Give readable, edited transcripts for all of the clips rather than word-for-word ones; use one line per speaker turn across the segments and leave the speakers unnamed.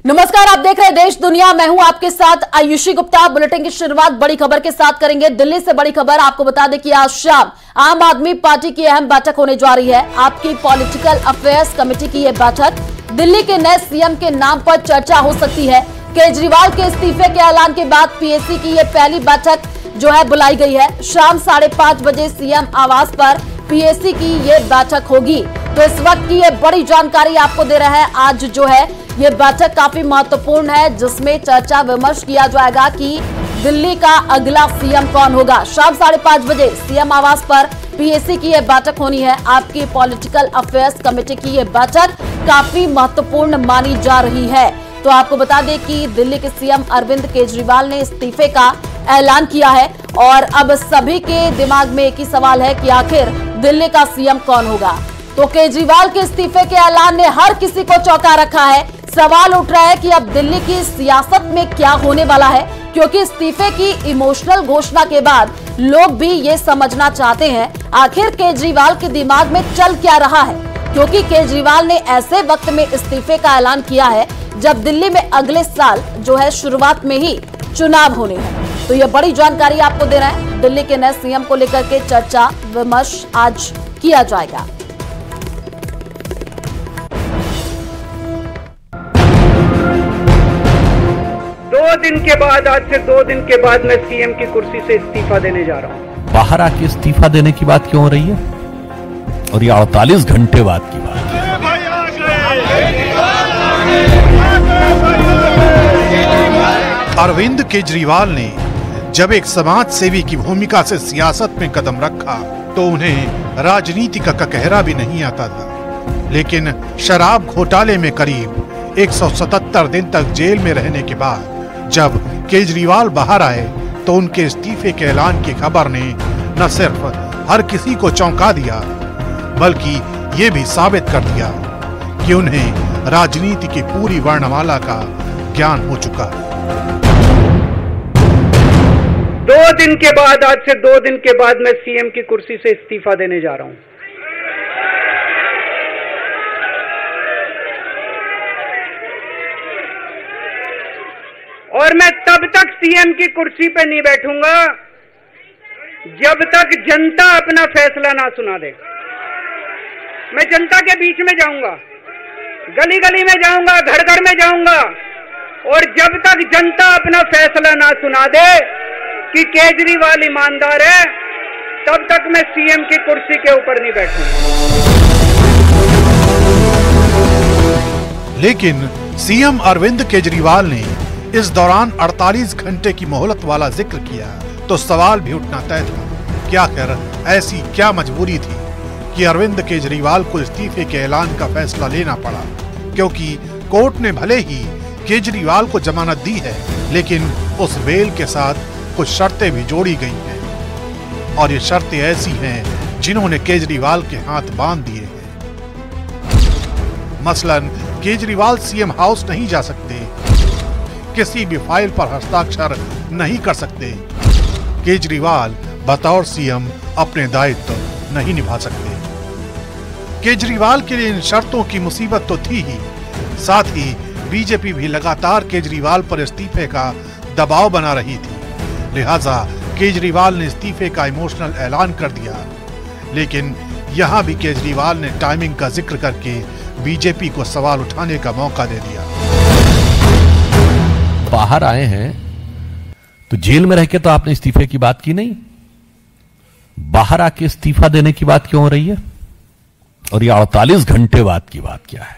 नमस्कार, आप देख रहे हैं देश दुनिया। मैं हूं आपके साथ आयुषी गुप्ता। बुलेटिन की शुरुआत बड़ी खबर के साथ करेंगे। दिल्ली से बड़ी खबर आपको बता दें कि आज शाम आम आदमी पार्टी की अहम बैठक होने जा रही है। आपकी पॉलिटिकल अफेयर्स कमेटी की यह बैठक, दिल्ली के नए सीएम के नाम पर चर्चा हो सकती है। केजरीवाल के इस्तीफे के ऐलान के बाद पीएसी की यह पहली बैठक जो है बुलाई गई है। शाम 5:30 बजे सीएम आवास पर पीएसी की ये बैठक होगी। तो इस वक्त की ये बड़ी जानकारी आपको दे रहा है। आज जो है ये बैठक काफी महत्वपूर्ण है, जिसमें चर्चा विमर्श किया जाएगा कि दिल्ली का अगला सीएम कौन होगा। शाम 5:30 बजे सीएम आवास पर पीएसी की यह बैठक होनी है। आपकी पॉलिटिकल अफेयर्स कमेटी की यह बैठक काफी महत्वपूर्ण मानी जा रही है। तो आपको बता दें कि दिल्ली के सीएम अरविंद केजरीवाल ने इस्तीफे का ऐलान किया है और अब सभी के दिमाग में एक ही सवाल है कि आखिर दिल्ली का सीएम कौन होगा। तो केजरीवाल के इस्तीफे के ऐलान ने हर किसी को चौंका रखा है। सवाल उठ रहा है कि अब दिल्ली की सियासत में क्या होने वाला है, क्योंकि इस्तीफे की इमोशनल घोषणा के बाद लोग भी ये समझना चाहते हैं आखिर केजरीवाल के दिमाग में चल क्या रहा है, क्योंकि केजरीवाल ने ऐसे वक्त में इस्तीफे का ऐलान किया है जब दिल्ली में अगले साल जो है शुरुआत में ही चुनाव होने हैं। तो ये बड़ी जानकारी आपको दे रहे हैं। दिल्ली के नए सीएम को लेकर के चर्चा विमर्श आज किया जाएगा।
आज से 2 दिन के बाद मैं सीएम की कुर्सी से इस्तीफा देने जा रहा हूं।
बाहर आके इस्तीफा देने की बात क्यों हो रही है, और ये 48 घंटे बाद की बात है।
अरविंद केजरीवाल ने जब एक समाज सेवी की भूमिका से सियासत में कदम रखा तो उन्हें राजनीति का ककहरा भी नहीं आता था। लेकिन शराब घोटाले में करीब 177 दिन तक जेल में रहने के बाद जब केजरीवाल बाहर आए तो उनके इस्तीफे के ऐलान की खबर ने न सिर्फ हर किसी को चौंका दिया, बल्कि ये भी साबित कर दिया कि उन्हें राजनीति की पूरी वर्णमाला का ज्ञान हो चुका है।
2 दिन के बाद, आज से 2 दिन के बाद मैं सीएम की कुर्सी से इस्तीफा देने जा रहा हूं। और मैं तब तक सीएम की कुर्सी पे नहीं बैठूंगा जब तक जनता अपना फैसला ना सुना दे। मैं जनता के बीच में जाऊंगा, गली गली में जाऊंगा, घर घर में जाऊंगा, और जब तक जनता अपना फैसला ना सुना दे कि केजरीवाल ईमानदार है, तब तक मैं सीएम की कुर्सी के ऊपर नहीं बैठूंगा।
लेकिन सीएम अरविंद केजरीवाल ने इस दौरान 48 घंटे की मोहलत वाला जिक्र किया तो सवाल भी उठना तय था कि आखिर ऐसी क्या मजबूरी थी कि अरविंद केजरीवाल को इस्तीफे के ऐलान का फैसला लेना पड़ा, क्योंकि कोर्ट ने भले ही केजरीवाल को जमानत दी है, लेकिन उस बेल के साथ कुछ शर्तें भी जोड़ी गई हैं, और ये शर्तें ऐसी हैं जिन्होंने केजरीवाल के हाथ बांध दिए हैं। मसलन केजरीवाल सीएम हाउस नहीं जा सकते, किसी भी फाइल पर हस्ताक्षर नहीं कर सकते, केजरीवाल बतौर सीएम अपने दायित्व नहीं निभा सकते। केजरीवाल के लिए इन शर्तों की मुसीबत तो थी ही, साथ ही बीजेपी भी लगातार केजरीवाल पर इस्तीफे का दबाव बना रही थी। लिहाजा केजरीवाल ने इस्तीफे का इमोशनल ऐलान कर दिया। लेकिन यहां भी केजरीवाल ने टाइमिंग का जिक्र करके बीजेपी को सवाल उठाने का मौका दे दिया।
बाहर आए हैं तो जेल में रह के तो आपने इस्तीफे की बात की नहीं, बाहर आके इस्तीफा देने की बात क्यों हो रही है, और ये 48 घंटे बाद की बात क्या है।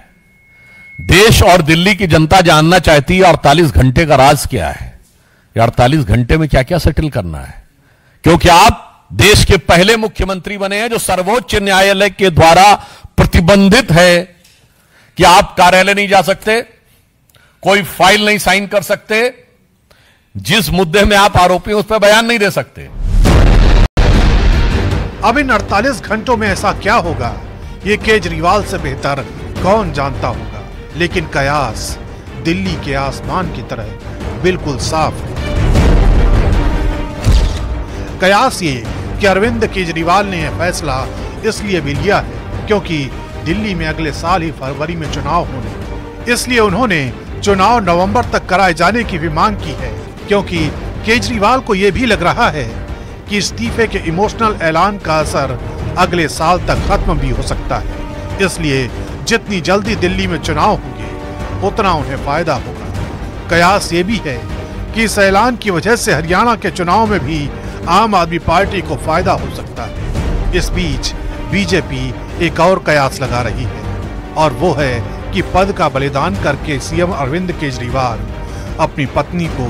देश और दिल्ली की जनता जानना चाहती है 48 घंटे का राज क्या है, ये 48 घंटे में क्या क्या सेटल करना है, क्योंकि आप देश के पहले मुख्यमंत्री बने हैं जो सर्वोच्च न्यायालय के द्वारा प्रतिबंधित है कि आप कार्यालय नहीं जा सकते, कोई फाइल नहीं साइन कर सकते, जिस मुद्दे में आप आरोपी उस पर बयान नहीं दे सकते।
अब इन 48 घंटों में ऐसा क्या होगा ये केजरीवाल से बेहतर कौन जानता होगा, लेकिन कयास दिल्ली के आसमान की तरह बिल्कुल साफ है। कयास ये कि अरविंद केजरीवाल ने यह फैसला इसलिए भी लिया है क्योंकि दिल्ली में अगले साल ही फरवरी में चुनाव होने, इसलिए उन्होंने चुनाव नवंबर तक कराए जाने की भी मांग की है, क्योंकि केजरीवाल को यह भी लग रहा है कि इस्तीफे के इमोशनल ऐलान का असर अगले साल तक खत्म भी हो सकता है। इसलिए जितनी जल्दी दिल्ली में चुनाव होंगे उतना उन्हें फायदा होगा। कयास ये भी है कि इस ऐलान की वजह से हरियाणा के चुनाव में भी आम आदमी पार्टी को फायदा हो सकता है। इस बीच बीजेपी एक और कयास लगा रही है, और वो है कि पद का बलिदान करके सीएम अरविंद केजरीवाल अपनी पत्नी को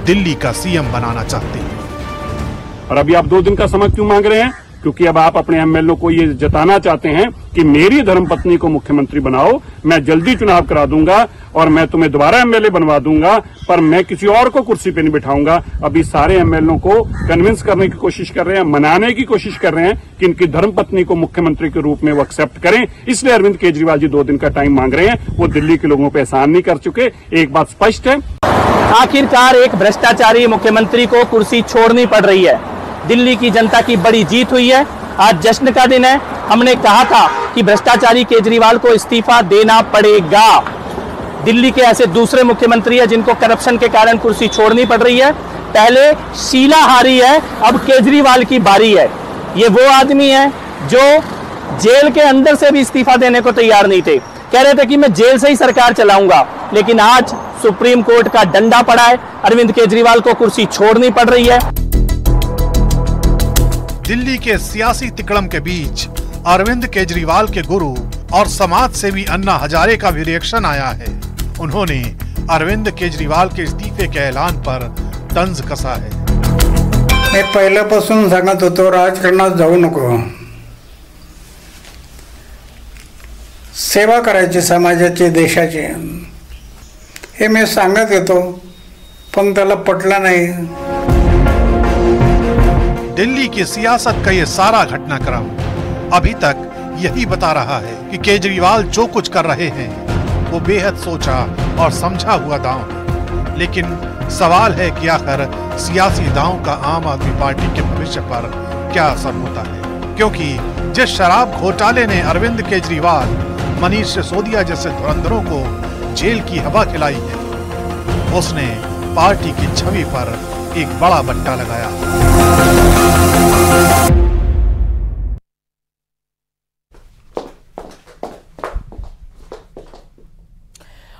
दिल्ली का सीएम बनाना चाहते हैं।
और अभी आप 2 दिन का समय क्यों मांग रहे हैं? क्योंकि अब आप अपने एमएलए को ये जताना चाहते हैं कि मेरी धर्मपत्नी को मुख्यमंत्री बनाओ, मैं जल्दी चुनाव करा दूंगा और मैं तुम्हें दोबारा एमएलए बनवा दूंगा, पर मैं किसी और को कुर्सी पे नहीं बिठाऊंगा। अभी सारे एमएलए को कन्विंस करने की कोशिश कर रहे हैं, मनाने की कोशिश कर रहे हैं कि इनकी धर्मपत्नी को मुख्यमंत्री के रूप में वो एक्सेप्ट करें। इसलिए अरविंद केजरीवाल जी 2 दिन का टाइम मांग रहे हैं। वो दिल्ली के लोगों पर एहसान नहीं कर चुके। एक बात स्पष्ट है,
आखिरकार एक भ्रष्टाचारी मुख्यमंत्री को कुर्सी छोड़नी पड़ रही है। दिल्ली की जनता की बड़ी जीत हुई है। आज जश्न का दिन है। हमने कहा था कि भ्रष्टाचारी केजरीवाल को इस्तीफा देना पड़ेगा। दिल्ली के ऐसे दूसरे मुख्यमंत्री हैं जिनको करप्शन के कारण कुर्सी छोड़नी पड़ रही है। पहले शीला हारी है, अब केजरीवाल की बारी है। ये वो आदमी है जो जेल के अंदर से भी इस्तीफा देने को तैयार नहीं थे। कह रहे थे कि मैं जेल से ही सरकार चलाऊंगा, लेकिन आज सुप्रीम कोर्ट का डंडा पड़ा है। अरविंद केजरीवाल को कुर्सी छोड़नी पड़ रही है।
दिल्ली के सियासी तिकड़म के बीच अरविंद केजरीवाल के गुरु और समाज सेवी अन्ना हजारे का भी रिएक्शन आया है। उन्होंने अरविंद केजरीवाल के इस्तीफे के ऐलान पर तंज कसा है।
मी पहिल्यापासून सांगत होतो, राजकारणात जाऊ नको, सेवा करायची समाजाची, देशाची, हे मी सांगत येतो, पण त्याला पटलं नाही।
दिल्ली की सियासत का ये सारा घटनाक्रम अभी तक यही बता रहा है कि केजरीवाल जो कुछ कर रहे हैं वो बेहद सोचा और समझा हुआ दांव है। लेकिन सवाल है कि आखिर सियासी दांव का आम आदमी पार्टी के भविष्य पर क्या असर होता है, क्योंकि जिस शराब घोटाले ने अरविंद केजरीवाल, मनीष सिसोदिया जैसे धुरंधरों को जेल की हवा खिलाई है, उसने पार्टी की छवि पर एक बड़ा बट्टा लगाया।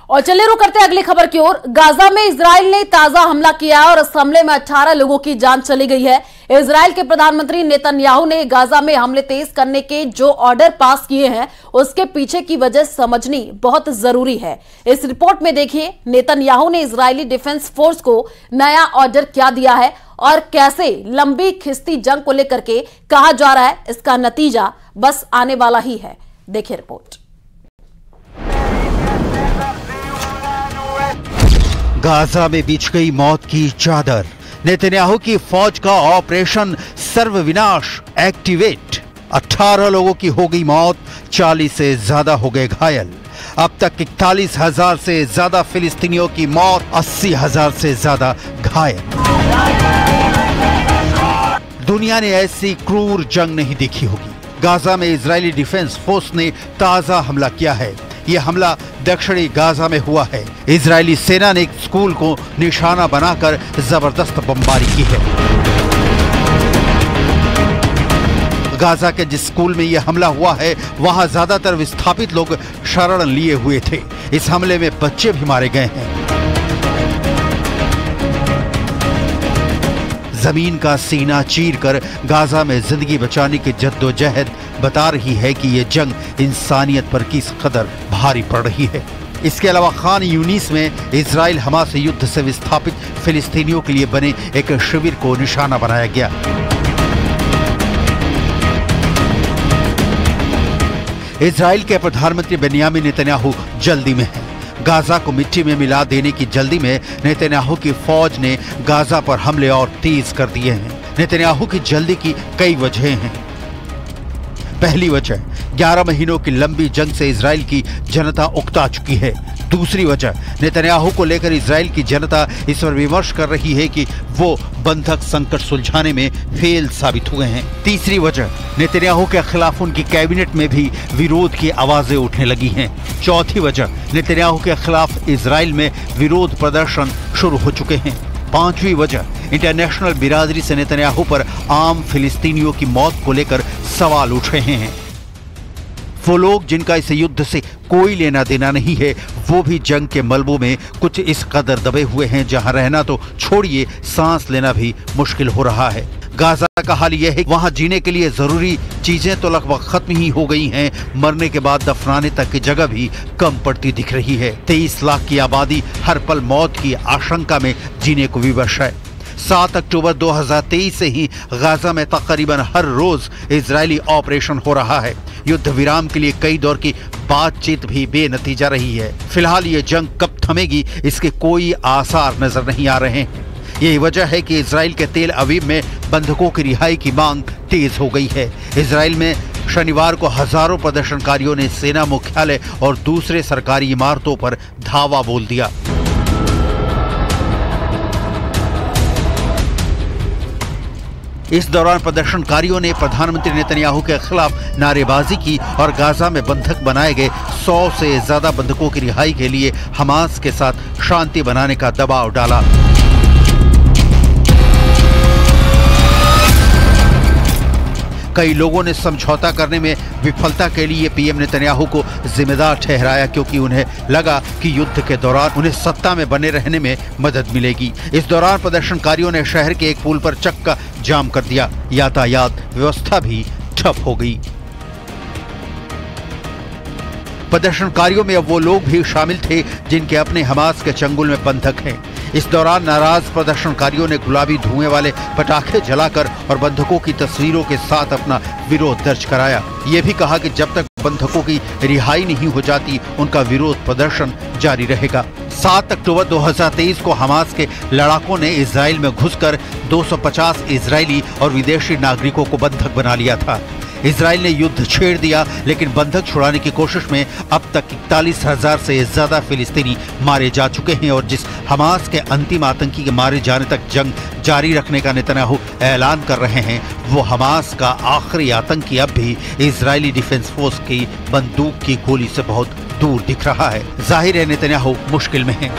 और चलिए रुक करते हैं अगली खबर की ओर। गाजा में इजराइल ने ताजा हमला किया है और इस हमले में 18 लोगों की जान चली गई है। इजराइल के प्रधानमंत्री नेतन्याहू ने गाजा में हमले तेज करने के जो ऑर्डर पास किए हैं उसके पीछे की वजह समझनी बहुत जरूरी है। इस रिपोर्ट में देखिए नेतन्याहू ने इजरायली डिफेंस फोर्स को नया ऑर्डर क्या दिया है और कैसे लंबी खिस्ती जंग को लेकर के कहा जा रहा है, इसका नतीजा बस आने वाला ही है। देखिए रिपोर्ट।
गाजा में बिछ गई मौत की चादर। नेतन्याहू की फौज का ऑपरेशन सर्वविनाश एक्टिवेट। 18 लोगों की हो गई मौत, 40 से ज्यादा हो गए घायल। अब तक 41,000 से ज्यादा फिलिस्तीनियों की मौत, 80,000 से ज्यादा घायल। दुनिया ने ऐसी क्रूर जंग नहीं देखी होगी। गाजा में इजरायली डिफेंस फोर्स ने ताजा हमला किया है। यह हमला दक्षिणी गाजा में हुआ है। इजरायली सेना ने एक स्कूल को निशाना बनाकर जबरदस्त बमबारी की है। गाजा के जिस स्कूल में यह हमला हुआ है वहां ज्यादातर विस्थापित लोग शरण लिए हुए थे। इस हमले में बच्चे भी मारे गए हैं। जमीन का सीना चीरकर गाजा में जिंदगी बचाने की जद्दोजहद बता रही है कि यह जंग इंसानियत पर किस कदर भारी पड़ रही है। इसके अलावा खान यूनिस में इजराइल हमास युद्ध से विस्थापित फिलिस्तीनियों के लिए बने एक शिविर को निशाना बनाया गया। इजराइल के प्रधानमंत्री बेन्यामिन नेतन्याहू जल्दी में हैं। गाजा को मिट्टी में मिला देने की जल्दी में नेतन्याहू की फौज ने गाजा पर हमले और तेज कर दिए हैं। नेतन्याहू की जल्दी की कई वजहें हैं। पहली वजह, 11 महीनों की लंबी जंग से इजराइल की जनता उकता चुकी है। दूसरी वजह, नेतन्याहू को लेकर इजराइल की जनता इस पर विमर्श कर रही है कि वो बंधक संकट सुलझाने में फेल साबित हुए हैं। तीसरी वजह, नेतन्याहू के खिलाफ उनकी कैबिनेट में भी विरोध की आवाजें उठने लगी हैं। चौथी वजह, नेतन्याहू के खिलाफ इजराइल में विरोध प्रदर्शन शुरू हो चुके हैं। पांचवी वजह, इंटरनेशनल बिरादरी से नेतन्याहू पर आम फिलिस्तीनियों की मौत को लेकर सवाल उठ रहे हैं। वो लोग जिनका इस युद्ध से कोई लेना देना नहीं है, वो भी जंग के मलबों में कुछ इस कदर दबे हुए हैं जहां रहना तो छोड़िए, सांस लेना भी मुश्किल हो रहा है। गाजा का हाल यह है, वहां जीने के लिए जरूरी चीजें तो लगभग खत्म ही हो गई हैं, मरने के बाद दफनाने तक की जगह भी कम पड़ती दिख रही है। 23 लाख की आबादी हर पल मौत की आशंका में जीने को विवश है। 7 अक्टूबर 2023 से ही गाजा में तकरीबन हर रोज इजरायली ऑपरेशन हो रहा है। युद्ध विराम के लिए कई दौर की बातचीत भी बेनतीजा रही है। फिलहाल ये जंग कब थमेगी, इसके कोई आसार नजर नहीं आ रहे हैं। यही वजह है कि इजराइल के तेल अवीव में बंधकों की रिहाई की मांग तेज हो गई है। इजराइल में शनिवार को हजारों प्रदर्शनकारियों ने सेना मुख्यालय और दूसरे सरकारी इमारतों पर धावा बोल दिया। इस दौरान प्रदर्शनकारियों ने प्रधानमंत्री नेतन्याहू के खिलाफ नारेबाजी की और गाजा में बंधक बनाए गए 100 से ज्यादा बंधकों की रिहाई के लिए हमास के साथ शांति बनाने का दबाव डाला। कई लोगों ने समझौता करने में विफलता के लिए पीएम नेतन्याहू को जिम्मेदार ठहराया, क्योंकि उन्हें लगा कि युद्ध के दौरान उन्हें सत्ता में बने रहने में मदद मिलेगी। इस दौरान प्रदर्शनकारियों ने शहर के एक पुल पर चक्का जाम कर दिया। यातायात व्यवस्था भी ठप हो गई। प्रदर्शनकारियों में अब वो लोग भी शामिल थे जिनके अपने हमास के चंगुल में बंधक हैं। इस दौरान नाराज प्रदर्शनकारियों ने गुलाबी धुएं वाले पटाखे जलाकर और बंधकों की तस्वीरों के साथ अपना विरोध दर्ज कराया। ये भी कहा कि जब तक बंधकों की रिहाई नहीं हो जाती, उनका विरोध प्रदर्शन जारी रहेगा। 7 अक्टूबर 2023 को हमास के लड़ाकों ने इजराइल में घुसकर 250 इजरायली और विदेशी नागरिकों को बंधक बना लिया था। इजराइल ने युद्ध छेड़ दिया, लेकिन बंधक छुड़ाने की कोशिश में अब तक 41,000 से ज्यादा फिलिस्तीनी मारे जा चुके हैं और जिस हमास के अंतिम आतंकी के मारे जाने तक जंग जारी रखने का नेतन्याहू ऐलान कर रहे हैं, वो हमास का आखिरी आतंकी अब भी इजरायली डिफेंस फोर्स की बंदूक की गोली से बहुत दूर दिख रहा है। जाहिर है नेतन्याहू मुश्किल में है।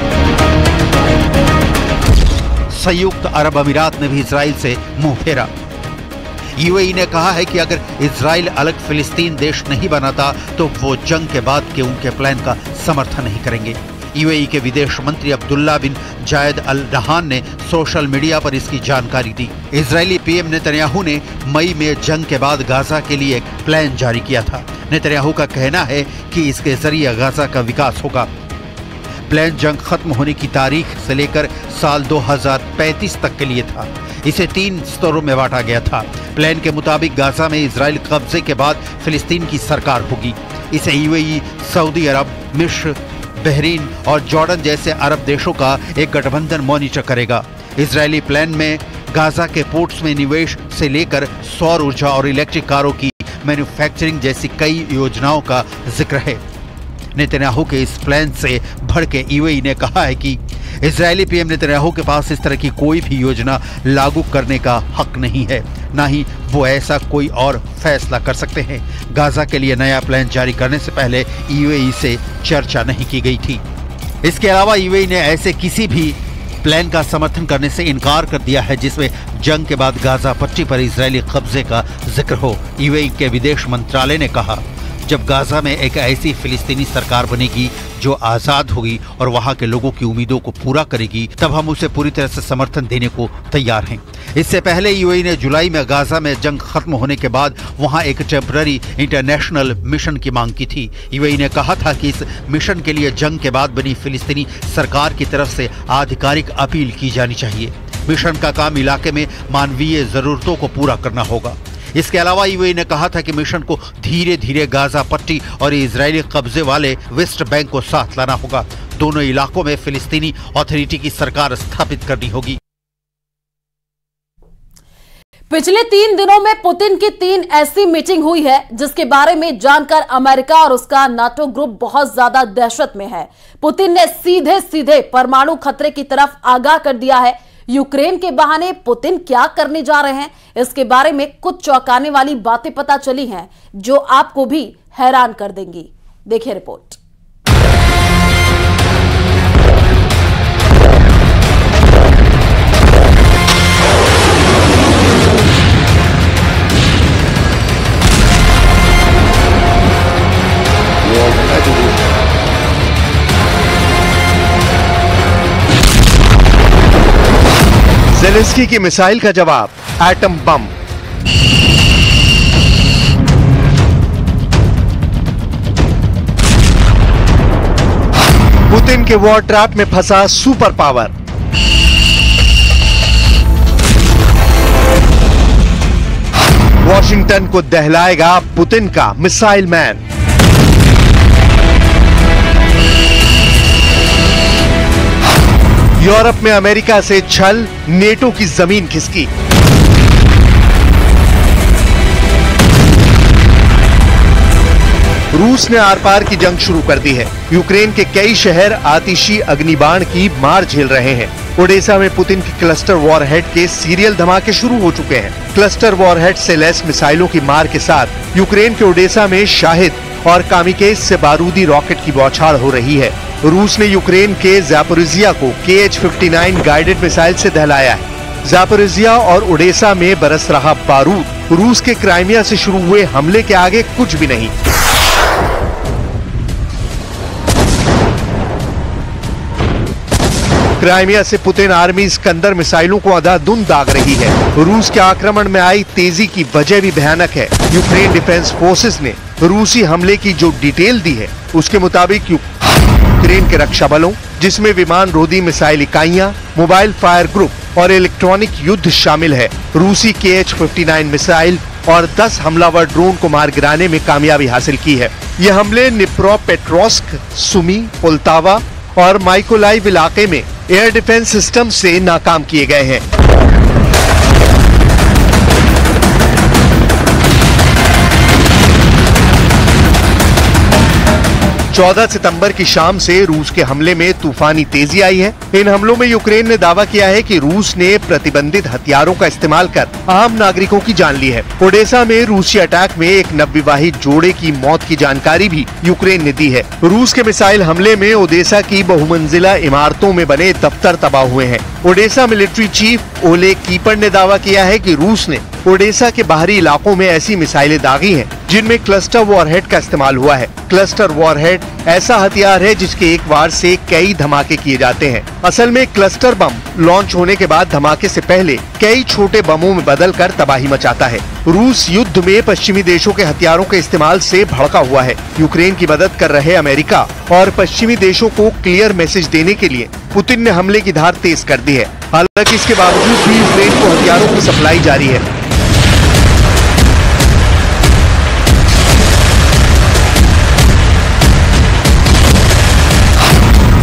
संयुक्त अरब अमीरात ने भी इजराइल से मुंह फेरा। यूएई ने कहा है कि अगर इजराइल अलग फिलिस्तीन देश नहीं बनाता तो वो जंग के बाद के उनके प्लान का समर्थन नहीं करेंगे। यूएई के विदेश मंत्री अब्दुल्ला बिन जायद अल नहान ने सोशल मीडिया पर इसकी जानकारी दी। इजरायली पीएम नेतन्याहू ने मई में जंग के बाद गाजा के लिए एक प्लान जारी किया था। नेतन्याहू का कहना है कि इसके जरिए गाजा का विकास होगा। प्लान जंग खत्म होने की तारीख से लेकर साल 2035 तक के लिए था। इसे 3 स्तरों में बांटा गया था। प्लान के मुताबिक गाजा में इजराइल कब्जे के बाद फिलिस्तीन की सरकार होगी। इसे यूएई, सऊदी अरब, मिस्र, बहरीन और जॉर्डन जैसे अरब देशों का एक गठबंधन मॉनिटर करेगा। इजरायली प्लान में गाजा के पोर्ट्स में निवेश से लेकर सौर ऊर्जा और इलेक्ट्रिक कारों की मैन्युफैक्चरिंग जैसी कई योजनाओं का जिक्र है। नेतन्याहू के इस प्लान से भड़के यूएई ने कहा है कि इजरायली पीएम नेतन्याहू के पास इस तरह की कोई भी योजना लागू करने का हक नहीं है, ना ही वो ऐसा कोई और फैसला कर सकते हैं। गाजा के लिए नया प्लान जारी करने से पहले यूएई से चर्चा नहीं की गई थी। इसके अलावा यूएई ने ऐसे किसी भी प्लान का समर्थन करने से इनकार कर दिया है जिसमें जंग के बाद गाजा पट्टी पर इजरायली कब्जे का जिक्र हो। यूएई के विदेश मंत्रालय ने कहा, जब गाजा में एक ऐसी फिलिस्तीनी सरकार बनेगी जो आजाद होगी और वहां के लोगों की उम्मीदों को पूरा करेगी, तब हम उसे पूरी तरह से समर्थन देने को तैयार हैं। इससे पहले यूएई ने जुलाई में गाजा में जंग खत्म होने के बाद वहां एक टेम्पररी इंटरनेशनल मिशन की मांग की थी। यूएई ने कहा था कि इस मिशन के लिए जंग के बाद बनी फिलिस्तीनी सरकार की तरफ से आधिकारिक अपील की जानी चाहिए। मिशन का काम इलाके में मानवीय जरूरतों को पूरा करना होगा। इसके अलावा यूएई ने कहा था कि मिशन को धीरे धीरे गाजा पट्टी और इजरायली कब्जे वाले वेस्ट बैंक को साथ लाना होगा। दोनों इलाकों में फिलिस्तीनी अथॉरिटी की सरकार स्थापित करनी होगी।
पिछले 3 दिनों में पुतिन की 3 ऐसी मीटिंग हुई है जिसके बारे में जानकर अमेरिका और उसका नाटो ग्रुप बहुत ज्यादा दहशत में है। पुतिन ने सीधे सीधे परमाणु खतरे की तरफ आगाह कर दिया है। यूक्रेन के बहाने पुतिन क्या करने जा रहे हैं, इसके बारे में कुछ चौंकाने वाली बातें पता चली हैं जो आपको भी हैरान कर देंगी। देखिए रिपोर्ट।
ज़ेलेंस्की की मिसाइल का जवाब एटम बम। पुतिन के वॉर ट्रैप में फंसा सुपर पावर। वॉशिंगटन को दहलाएगा पुतिन का मिसाइल मैन। यूरोप में अमेरिका से छल, नेटो की जमीन खिसकी। रूस ने आर पार की जंग शुरू कर दी है। यूक्रेन के कई शहर आतिशी अग्निबाण की मार झेल रहे हैं। ओडेसा में पुतिन की क्लस्टर वॉरहेड के सीरियल धमाके शुरू हो चुके हैं। क्लस्टर वॉरहेड से लैस मिसाइलों की मार के साथ यूक्रेन के ओडेसा में शाहिद और कामिकेज से बारूदी रॉकेट की बौछार हो रही है। रूस ने यूक्रेन के ज़ापोरिजिया को KH-59 गाइडेड मिसाइल से दहलाया है। ज़ापोरिजिया और ओडेसा में बरस रहा बारूद रूस के क्राइमिया से शुरू हुए हमले के आगे कुछ भी नहीं। क्राइमिया से पुतिन आर्मी इस्कंदर मिसाइलों को अंधाधुंध दाग रही है। रूस के आक्रमण में आई तेजी की वजह भी भयानक है। यूक्रेन डिफेंस फोर्सेस ने रूसी हमले की जो डिटेल दी है उसके मुताबिक यूक्रेन के रक्षा बलों, जिसमें विमान रोधी मिसाइल इकाइयां, मोबाइल फायर ग्रुप और इलेक्ट्रॉनिक युद्ध शामिल है, रूसी KH-59 मिसाइल और 10 हमलावर ड्रोन को मार गिराने में कामयाबी हासिल की है। ये हमले निप्रोपेट्रोव्स्क, सुमी, पोल्तावा और माइकोलाइव इलाके में एयर डिफेंस सिस्टम से नाकाम किए गए हैं। 14 सितंबर की शाम से रूस के हमले में तूफानी तेजी आई है। इन हमलों में यूक्रेन ने दावा किया है कि रूस ने प्रतिबंधित हथियारों का इस्तेमाल कर आम नागरिकों की जान ली है। ओडेसा में रूसी अटैक में एक नवविवाहित जोड़े की मौत की जानकारी भी यूक्रेन ने दी है। रूस के मिसाइल हमले में ओडेसा की बहुमंजिला इमारतों में बने दफ्तर तबाह हुए हैं। ओडेसा मिलिट्री चीफ ओले कीपर ने दावा किया है कि रूस ने ओडेसा के बाहरी इलाकों में ऐसी मिसाइलें दागी हैं जिनमें क्लस्टर वॉरहेड का इस्तेमाल हुआ है। क्लस्टर वॉरहेड ऐसा हथियार है जिसके एक वार से कई धमाके किए जाते हैं। असल में क्लस्टर बम लॉन्च होने के बाद धमाके से पहले कई छोटे बमों में बदलकर तबाही मचाता है। रूस युद्ध में पश्चिमी देशों के हथियारों के इस्तेमाल से भड़का हुआ है। यूक्रेन की मदद कर रहे अमेरिका और पश्चिमी देशों को क्लियर मैसेज देने के लिए पुतिन ने हमले की धार तेज कर दी है। हालांकि इसके बावजूद भी यूक्रेन को हथियारों की सप्लाई जारी है।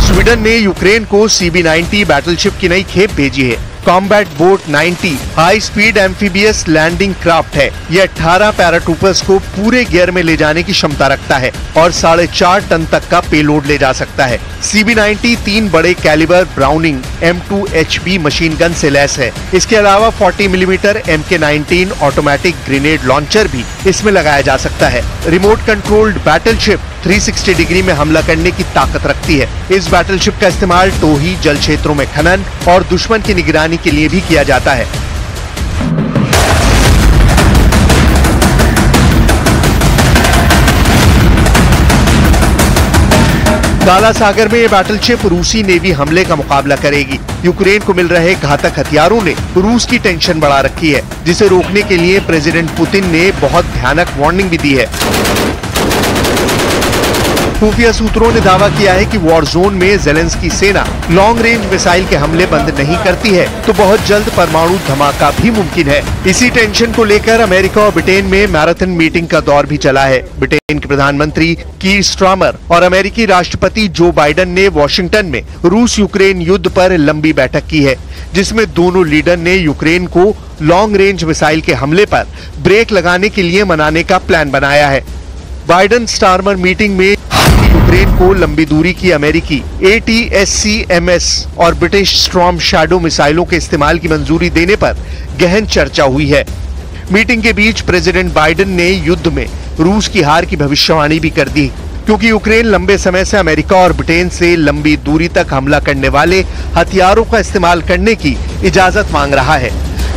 स्वीडन ने यूक्रेन को CB-90 बैटलशिप की नई खेप भेजी है। Combat boat 90 high speed amphibious landing craft है। ये 18 पैराट्रूपर्स को पूरे गियर में ले जाने की क्षमता रखता है और 4.5 टन तक का पेलोड ले जा सकता है। CB-90 3 बड़े calibre Browning M2 HB machine gun से लैस है। इसके अलावा 40 millimetre MK-19 automatic grenade launcher भी इसमें लगाया जा सकता है। रिमोट कंट्रोल्ड बैटलशिप 360 डिग्री में हमला करने की ताकत रखती है। इस बैटलशिप का इस्तेमाल टोही, जल क्षेत्रों में खनन और दुश्मन की निगरानी के लिए भी किया जाता है। काला सागर में ये बैटलशिप रूसी नेवी हमले का मुकाबला करेगी। यूक्रेन को मिल रहे घातक हथियारों ने रूस की टेंशन बढ़ा रखी है, जिसे रोकने के लिए प्रेसिडेंट पुतिन ने बहुत भयानक वार्निंग भी दी है। खुफिया सूत्रों ने दावा किया है कि वॉर जोन में ज़ेलेंस्की सेना लॉन्ग रेंज मिसाइल के हमले बंद नहीं करती है तो बहुत जल्द परमाणु धमाका भी मुमकिन है। इसी टेंशन को लेकर अमेरिका और ब्रिटेन में मैराथन मीटिंग का दौर भी चला है। ब्रिटेन के प्रधानमंत्री कीर स्टारमर और अमेरिकी राष्ट्रपति जो बाइडेन ने वॉशिंगटन में रूस यूक्रेन युद्ध पर लंबी बैठक की है, जिसमें दोनों लीडर ने यूक्रेन को लॉन्ग रेंज मिसाइल के हमले पर ब्रेक लगाने के लिए मनाने का प्लान बनाया है। बाइडेन स्टारमर मीटिंग में यूक्रेन को लंबी दूरी की अमेरिकी ATACMS और ब्रिटिश स्टॉर्म शैडो मिसाइलों के इस्तेमाल की मंजूरी देने पर गहन चर्चा हुई है। मीटिंग के बीच प्रेसिडेंट बाइडेन ने युद्ध में रूस की हार की भविष्यवाणी भी कर दी, क्योंकि यूक्रेन लंबे समय से अमेरिका और ब्रिटेन से लंबी दूरी तक हमला करने वाले हथियारों का इस्तेमाल करने की इजाजत मांग रहा है।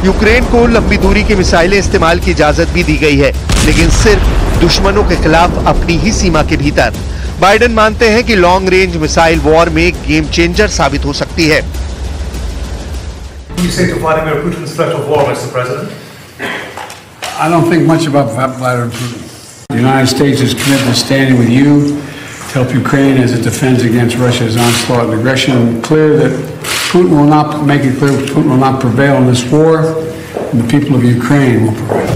यूक्रेन को लंबी दूरी की मिसाइलें इस्तेमाल की इजाजत भी दी गई है, लेकिन सिर्फ दुश्मनों के खिलाफ अपनी ही सीमा के भीतर। बाइडेन मानते हैं कि लॉन्ग रेंज मिसाइल वॉर में गेम चेंजर साबित हो सकती है।
I don't think much about Vladimir Putin. The United States is committed to standing with you to help Ukraine as it defends against Russia's onslaught and aggression. Clear that Putin will not make it clear Putin will not prevail in this war, and the people of Ukraine will prevail.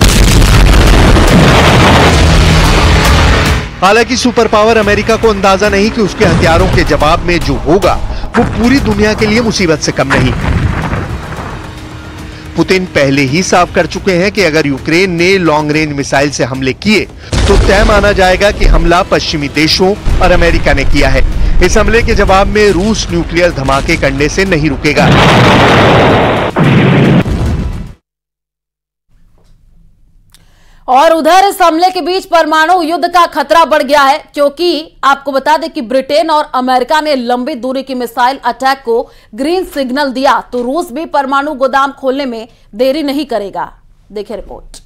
हालांकि super power America को अंदाजा नहीं कि उसके हथियारों के जवाब में जो होगा वो पूरी दुनिया के लिए मुसीबत से कम नहीं। पुतिन पहले ही साफ कर चुके हैं कि अगर यूक्रेन ने लॉन्ग रेंज मिसाइल से हमले किए तो तय माना जाएगा कि हमला पश्चिमी देशों और अमेरिका ने किया है। इस हमले के जवाब में रूस न्यूक्लियर धमाके करने से नहीं रुकेगा।
और उधर इस हमले के बीच परमाणु युद्ध का खतरा बढ़ गया है, क्योंकि आपको बता दें कि ब्रिटेन और अमेरिका ने लंबी दूरी की मिसाइल अटैक को ग्रीन सिग्नल दिया तो रूस भी परमाणु गोदाम खोलने में देरी नहीं करेगा। देखिए रिपोर्ट।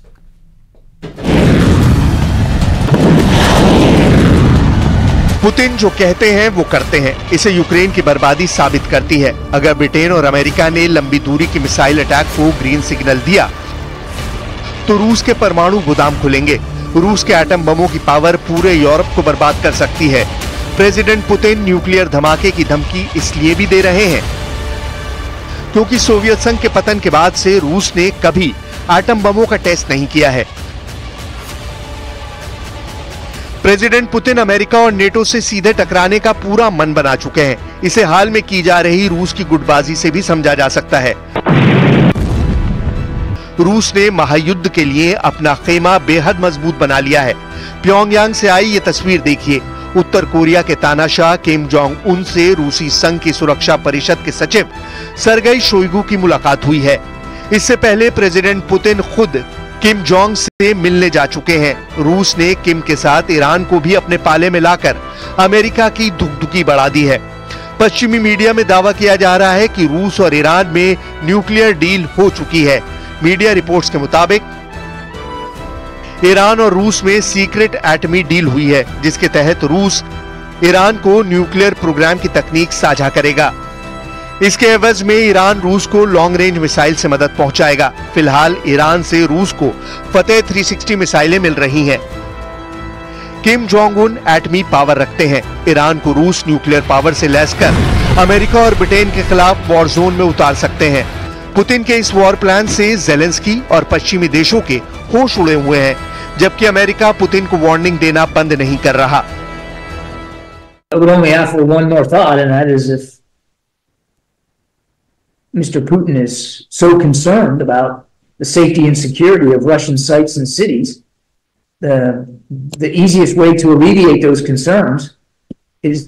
पुतिन जो कहते हैं वो करते हैं, इसे यूक्रेन की बर्बादी साबित करती है। अगर ब्रिटेन और अमेरिका ने लंबी दूरी की मिसाइल अटैक को ग्रीन सिग्नल दिया तो रूस के परमाणु गोदाम खुलेंगे। रूस के एटम बमों की पावर पूरे यूरोप को बर्बाद कर सकती है। प्रेसिडेंट पुतिन न्यूक्लियर धमाके की धमकी इसलिए भी दे रहे हैं क्योंकि सोवियत संघ के पतन के बाद से रूस ने कभी एटम बमों का टेस्ट नहीं किया है। प्रेसिडेंट पुतिन अमेरिका और नेटो से सीधे टकराने का पूरा मन बना चुके हैं। इसे हाल में की जा रही रूस की गुटबाजी से भी समझा जा सकता है। रूस ने महायुद्ध के लिए अपना खेमा बेहद मजबूत बना लिया है। प्योंगयांग से आई ये तस्वीर देखिए। उत्तर कोरिया के तानाशाह किम जोंग उन से रूसी संघ की सुरक्षा परिषद के सचिव सरगेई शोइगु की मुलाकात हुई है। इससे पहले प्रेसिडेंट पुतिन खुद किम जोंग से मिलने जा चुके हैं। रूस ने किम के साथ ईरान को भी अपने पाले में लाकर अमेरिका की धुकधुकी बढ़ा दी है। पश्चिमी मीडिया में दावा किया जा रहा है कि रूस और ईरान में न्यूक्लियर डील हो चुकी है। मीडिया रिपोर्ट्स के मुताबिक ईरान और रूस में सीक्रेट एटमी डील हुई है, जिसके तहत रूस ईरान को न्यूक्लियर प्रोग्राम की तकनीक साझा करेगा। इसके एवज में ईरान रूस को लॉन्ग रेंज मिसाइल से मदद पहुंचाएगा। फिलहाल ईरान से रूस को फतेह 360 मिसाइलें मिल रही हैं। किम जोंग उन एटमी पावर रखते हैं। ईरान को रूस न्यूक्लियर पावर से लैस कर अमेरिका और ब्रिटेन के खिलाफ वॉर जोन में उतार सकते हैं। पुतिन के इस वॉर प्लान से ज़ेलेंस्की और पश्चिमी देशों के होश उड़े हुए हैं, जबकि अमेरिका पुतिन को वार्निंग देना बंद नहीं कर रहा।
I would only offer one more thought, and that is if Mr. Putin is so concerned about the safety and security of Russian sites and cities, the easiest way to alleviate those concerns is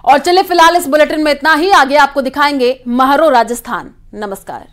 और चलिए फिलहाल इस bulletin में इतना ही। आगे आपको दिखाएंगे महरो राजस्थान। नमस्कार।